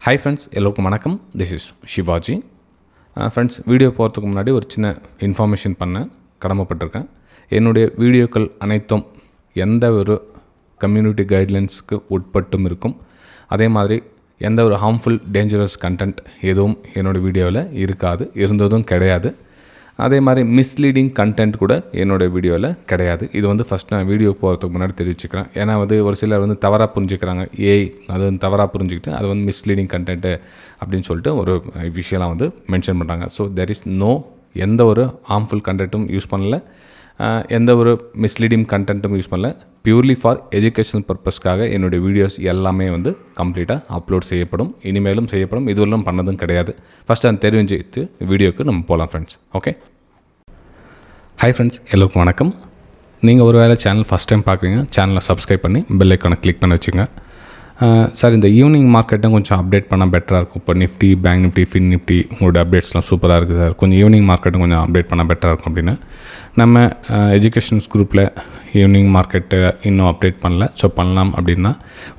Hi friends, எல்லோருக்கும் வணக்கம். This is Sivaji. Friends, video போகிறதுக்கு முன்னாடி ஒரு சின்ன இன்ஃபர்மேஷன் பண்ண கடமைப்பட்டிருக்கேன். என்னுடைய வீடியோக்கள் அனைத்தும் எந்த ஒரு கம்யூனிட்டி கைட்லைன்ஸுக்கு உட்பட்டும் இருக்கும். அதே மாதிரி எந்த ஒரு ஹார்ம்ஃபுல் டேஞ்சரஸ் கண்டென்ட் எதுவும் என்னோடய வீடியோவில் இருக்காது, இருந்ததும் கிடையாது. அதே மாதிரி மிஸ்லீடிங் கண்டென்ட் கூட என்னோடய வீடியோவில் கிடையாது. இது வந்து ஃபஸ்ட் நான் வீடியோ போகிறதுக்கு முன்னாடி தெரிவிச்சுக்கிறேன். ஏன்னா ஒரு சிலர் தவறாக புரிஞ்சுக்கிறாங்க. அது தவறாக புரிஞ்சுக்கிட்டு அது மிஸ்லீடிங் கண்டென்ட்டு அப்படின்னு சொல்லிட்டு ஒரு விஷயம்லாம் மென்ஷன் பண்ணுறாங்க. ஸோ தெர் இஸ் எந்த ஒரு ஹார்ம்ஃபுல் கண்டென்ட்டும் யூஸ் பண்ணல, எந்த ஒரு மிஸ்லீடிங் கண்டென்ட்டும் யூஸ் பண்ணல. பியூர்லி ஃபார் எஜுகேஷனல் பர்பஸ்க்காக என்னுடைய வீடியோஸ் எல்லாமே கம்ப்ளீட்டாக அப்லோட் செய்யப்படும், இனிமேலும் செய்யப்படும். இதுவரையும் பண்ணதும் கிடையாது. ஃபஸ்ட்டு அதை தெரிஞ்சுட்டு வீடியோக்கு நம்ம போகலாம் ஃப்ரெண்ட்ஸ். ஓகே. ஹாய் ஃப்ரெண்ட்ஸ், எல்லோருக்கும் வணக்கம். நீங்கள் ஒரு வேளை சேனல் ஃபஸ்ட் டைம் பார்க்குறீங்க, சேனலை சப்ஸ்கிரைப் பண்ணி பெல் ஐக்கானை கிளிக் பண்ணி வச்சுங்க. சார், இந்த ஈவினிங் மார்க்கெட்டும் கொஞ்சம் அப்டேட் பண்ணால் பெட்டராக இருக்கும். இப்போ Nifty, bank Nifty, fin Nifty உங்களோட அப்டேட்ஸ்லாம் சூப்பராக இருக்குது சார். கொஞ்சம் ஈவினிங் மார்க்கெட்டும் கொஞ்சம் அப்டேட் பண்ணால் பெட்டராக இருக்கும் அப்படின்னு நம்ம எஜுகேஷன்ஸ் குரூப்பில் ஈவினிங் மார்க்கெட்டை இன்னும் அப்டேட் பண்ணல. ஸோ பண்ணலாம் அப்படின்னா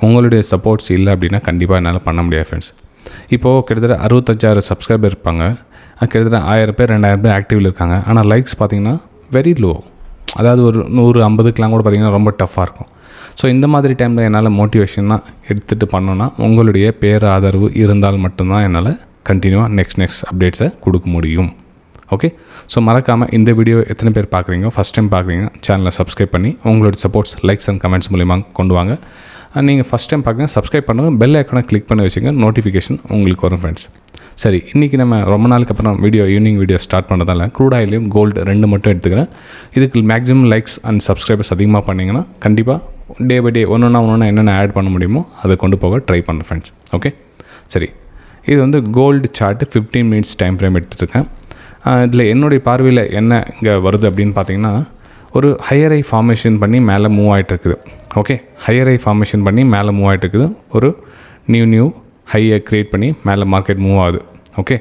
உங்களுடைய சப்போர்ட்ஸ் இல்லை அப்படின்னா கண்டிப்பாக என்னால் பண்ண முடியாது ஃப்ரெண்ட்ஸ். இப்போது கிட்டத்தட்ட 65,000 சப்ஸ்கிரைபர் இருப்பாங்க. கிட்டத்தட்ட 1000 பேர் 2000 பேர் ஆக்டிவில் இருக்காங்க. ஆனால் லைக்ஸ் பார்த்திங்கன்னா வெரி லோ. அதாவது ஒரு 150க்கெலாம் கூட பார்த்திங்கன்னா ரொம்ப டஃப்பாக இருக்கும். ஸோ இந்த மாதிரி டைமில் என்னால் மோட்டிவேஷனாக எடுத்துகிட்டு பண்ணோன்னா உங்களுடைய பேர் ஆதரவு இருந்தால் மட்டும்தான் என்னால் கண்டினியூவாக நெக்ஸ்ட் அப்டேட்ஸை கொடுக்க முடியும். ஓகே. ஸோ மறக்காமல் இந்த வீடியோ எத்தனை பேர் பார்க்குறீங்க, ஃபஸ்ட் டைம் பார்க்குறீங்க, சேனலை சப்ஸ்கிரைப் பண்ணி உங்களோட சப்போர்ட்ஸ், லைக்ஸ் அண்ட் கமெண்ட்ஸ் மூலிமா கொண்டு வாங்க. நீங்கள் ஃபஸ்ட் டைம் பார்க்குறீங்க, சப்ஸ்கிரைப் பண்ணுங்கள், பெல் ஐக்கானை கிளிக் பண்ணி வச்சுங்க, நோட்டிஃபிகேஷன் உங்களுக்கு வரும் ஃப்ரெண்ட்ஸ். சரி, இன்றைக்கி நம்ம ரொம்ப நாளுக்கு அப்புறம் ஈவினிங் வீடியோ ஸ்டார்ட் பண்ணதால க்ரூட் ஆயிலையும் கோல்டு 2 மட்டும் எடுத்துக்கிறேன். இதுக்கு மேக்ஸிமம் லைக்ஸ் அண்ட் சப்ஸ்கிரைபர்ஸ் அதிகமாக பண்ணிங்கன்னா கண்டிப்பாக டே பை டே ஒன்று என்னென்ன ஆட் பண்ண முடியுமோ அதை கொண்டு போக ட்ரை பண்ணுறேன் ஃப்ரெண்ட்ஸ். ஓகே. சரி, இது gold chart 15 minutes time frame எடுத்துகிட்ருக்கேன். இதில் என்னுடைய பார்வையில் என்ன இங்கே வருது அப்படின்னு பார்த்தீங்கன்னா, ஒரு ஹையர் ஐ ஃபார்மேஷன் பண்ணி மேலே மூவ் ஆகிட்டு இருக்குது. ஓகே. ஹையர் ஐ ஃபார்மேஷன் பண்ணி மேலே மூவ் ஆகிட்டு இருக்குது. ஒரு நியூ ஹையை க்ரியேட் பண்ணி மேலே மார்க்கெட் மூவ் ஆகுது. ஓகே.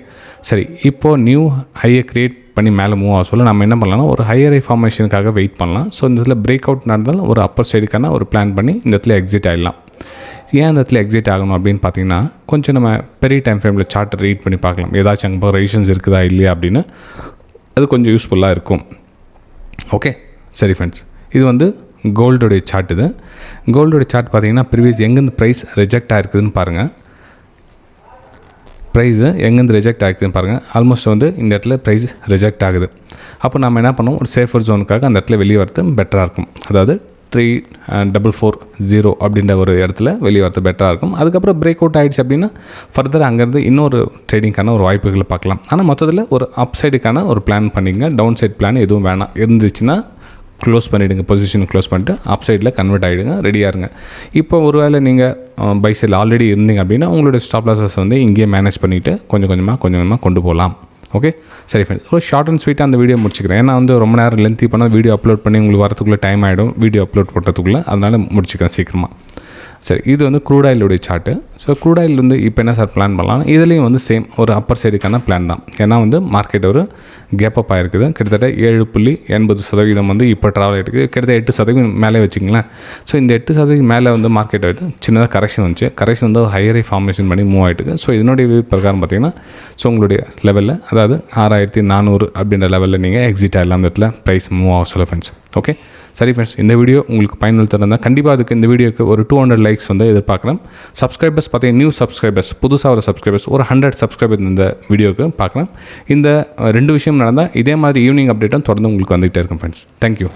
சரி, இப்போது நியூ ஹையை க்ரியேட் பண்ணி மேலே மூவ் ஆக சொல்ல நம்ம என்ன பண்ணலாம்னா ஒரு ஹையர் ஐ ஃபார்மேஷனுக்காக வெயிட் பண்ணலாம். ஸோ இந்த இடத்துல பிரேக் அவுட் நடந்தாலும் ஒரு அப்பர் சைடுக்கான ஒரு பிளான் பண்ணி இந்த இடத்துல எக்ஸிட் ஆகிடலாம். ஏன் இந்த இடத்துல எக்ஸிட் ஆகணும் அப்படின்னு பார்த்தீங்கன்னா, கொஞ்சம் நம்ம பெரிய டைம் ஃப்ரேமில் சார்ட்டை ரீட் பண்ணி பார்க்கலாம். ஏதாச்சும் அங்கே போக ரெசிஸ்டன்ஸ் இருக்குதா இல்லையா அப்படின்னு. அது கொஞ்சம் யூஸ்ஃபுல்லாக இருக்கும். ஓகே. சரி ஃப்ரெண்ட்ஸ், இது கோல்டோடைய சார்ட். இது கோல்டோடைய சார்ட் பார்த்தீங்கன்னா ப்ரீவியஸ் எங்கேருந்து ப்ரைஸ் ரிஜெக்ட் ஆகிருக்குதுன்னு பாருங்கள். ப்ரைஸு எங்கேருந்து ரிஜெக்ட் ஆகிருக்குதுன்னு பாருங்கள். ஆல்மோஸ்ட் இந்த இடத்துல ப்ரைஸ் ரிஜெக்ட் ஆகுது. அப்போ நம்ம என்ன பண்ணுவோம், ஒரு சேஃபர் ஜோனுக்காக அந்த இடத்துல வெளியே வரது பெட்டராக இருக்கும். அதாவது 3440 அப்படின்ற ஒரு இடத்துல வெளியே வரது பெட்டராக இருக்கும். அதுக்கப்புறம் பிரேக் அவுட் ஆகிடுச்சு அப்படின்னா ஃபர்தர் அங்கேருந்து இன்னொரு ட்ரேடிங்கான ஒரு வாய்ப்புகளை பார்க்கலாம். ஆனால் மொத்தத்தில் ஒரு அப் சைடுக்கான ஒரு பிளான் பண்ணிங்க. டவுன் சைட் பிளான் எதுவும் வேணாம். இருந்துச்சுன்னா க்ளோஸ் பண்ணிவிடுங்க, பொசிஷன் க்ளோஸ் பண்ணிட்டு அப் சைடில் கன்வெர்ட் ஆகிடுங்க, ரெடியாக இருங்க. இப்போ ஒரு வேளை நீங்கள் பை சைடில் ஆல்ரெடி இருந்தீங்க அப்படின்னா உங்களுடைய ஸ்டாப் லாஸஸ் இங்கேயே மேனேஜ் பண்ணிவிட்டு கொஞ்சம் கொஞ்சமாக கொண்டு போகலாம். ஓகே. சரி ஃப்ரெண்ட்ஸ், ஒரு ஷார்ட் அண்ட் ஸ்வீட்டாக அந்த வீடியோ முடிச்சுக்கிறேன். ஏன்னா ரொம்ப நேரம் லென்த்தி பண்ணால் வீடியோ அப்லோட் பண்ணி உங்களுக்கு வரத்துக்குள்ளே டைம் ஆகிடும், வீடியோ அப்லோட் பண்ணுறதுக்குள்ளே. அதனால் முடிச்சுக்கிறேன் சீக்கிரமாக. சரி, இது க்ரூட் ஆயிலுடைய சார்ட்டு. ஸோ க்ரூட் ஆயில் இப்போ என்ன சார் பிளான் பண்ணலாம், இதுலேயும் சேம் ஒரு அப்பர் சைடுக்கான பிளான் தான். ஏன்னா மார்க்கெட் ஒரு கேப் அப் ஆகிருக்குது. கிட்டத்தட்ட 7.80% இப்போ ட்ராவல் ஆகிருக்கு. கிட்டத்தட்ட 8% மேலே வச்சுங்களேன். ஸோ இந்த 8% மேலே மார்க்கெட் சின்னதாக கரெக்ஷன் வந்துச்சு. கரெக்ஷன் ஒரு ஹையரை ஃபார்மேஷன் பண்ணி மூவ் ஆகிட்டு. ஸோ இதனுடைய பிரகாரம் பார்த்தீங்கன்னா, ஸோ உங்களுடைய லெவலில் அதாவது 6400 அப்படின்ற லெவலில் நீங்கள் எக்ஸிட் ஆகலாம். அந்த இடத்துல ப்ரைஸ் மூவ் ஆக சொல்ல ஃப்ரெண்ட்ஸ். ஓகே. சரி ஃப்ரெண்ட்ஸ், இந்த வீடியோ உங்களுக்கு பயனுள்ள இருந்தால் கண்டிப்பாக அதுக்கு இந்த வீடியோக்கு ஒரு 200 லைக்ஸ் எதிர்பார்க்குறேன். சப்ஸ்கிரைபர்ஸ் பார்த்தீங்கன்னா நியூ சப்ஸ்கிரைபர்ஸ், புதுசாக ஒரு சப்ஸ்கிரைபர்ஸ் ஒரு 100 சப்ஸ்கிரைபர் இந்த வீடியோக்கு பார்க்குறேன். இந்த 2 விஷயம் நடந்தால் இதே மாதிரி ஈவினிங் அப்டேட்டும் தொடர்ந்து உங்களுக்கு வந்துகிட்டே இருக்கும் ஃப்ரெண்ட்ஸ். தேங்க்யூ.